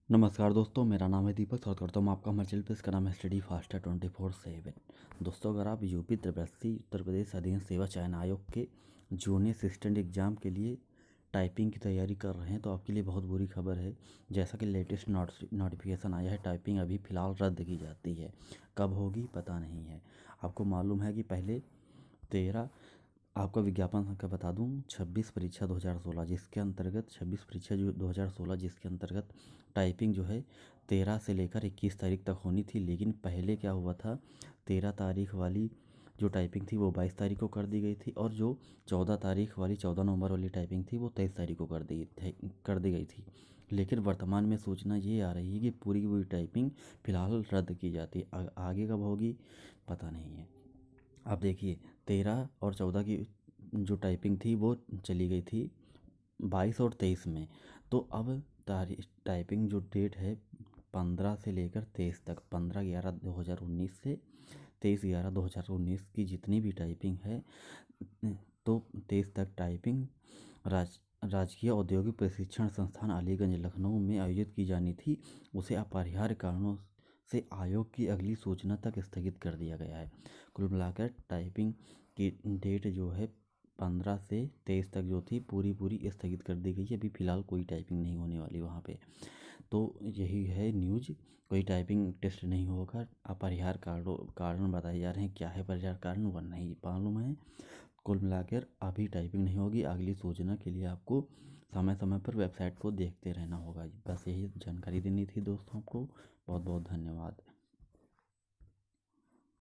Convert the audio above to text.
नमस्कार दोस्तों, मेरा नाम है दीपक। स्वागत करता हूँ आपका हमारे चैनल पे। इसका नाम है स्टडी फास्टर 24/7। दोस्तों, अगर आप यूपी त्रिपक्षी उत्तर प्रदेश अधीन सेवा चयन आयोग के जूनियर असिस्टेंट एग्ज़ाम के लिए टाइपिंग की तैयारी कर रहे हैं तो आपके लिए बहुत बुरी खबर है। जैसा कि लेटेस्ट नोटिफिकेशन आया है, टाइपिंग अभी फ़िलहाल रद्द की जाती है। कब होगी पता नहीं है। आपको मालूम है कि पहले 13 आपका विज्ञापन का बता दूं, 26 परीक्षा 2016 जिसके अंतर्गत 26 परीक्षा जो 2016 जिसके अंतर्गत टाइपिंग जो है 13 से लेकर 21 तारीख तक होनी थी। लेकिन पहले क्या हुआ था, 13 तारीख वाली जो टाइपिंग थी वो 22 तारीख को कर दी गई थी, और जो 14 तारीख वाली 14 नवंबर वाली टाइपिंग थी वो 23 तारीख को कर दी गई थी। लेकिन वर्तमान में सूचना ये आ रही है कि पूरी की पूरी टाइपिंग फ़िलहाल रद्द की जाती है। आगे कब होगी पता नहीं है। अब देखिए, 13 और 14 की जो टाइपिंग थी वो चली गई थी 22 और 23 में। तो अब तारीख टाइपिंग जो डेट है 15 से लेकर 23 तक, 15/11/2019 से 23/11/2019 की जितनी भी टाइपिंग है तो 23 तक टाइपिंग राजकीय औद्योगिक प्रशिक्षण संस्थान अलीगंज लखनऊ में आयोजित की जानी थी। उसे अपरिहार्य कारणों से आयोग की अगली सूचना तक स्थगित कर दिया गया है। कुल मिलाकर टाइपिंग की डेट जो है 15 से 23 तक जो थी पूरी स्थगित कर दी गई है। अभी फ़िलहाल कोई टाइपिंग नहीं होने वाली वहाँ पे। तो यही है न्यूज़, कोई टाइपिंग टेस्ट नहीं होगा। अपरिहार्य कारण बताए जा रहे हैं। क्या है परिहार्य कारण वह नहीं मालूम है। कुल मिलाकर अभी टाइपिंग नहीं होगी। अगली सूचना के लिए आपको समय समय पर वेबसाइट को देखते रहना होगा। बस यही जानकारी देनी थी दोस्तों। आपको बहुत बहुत धन्यवाद।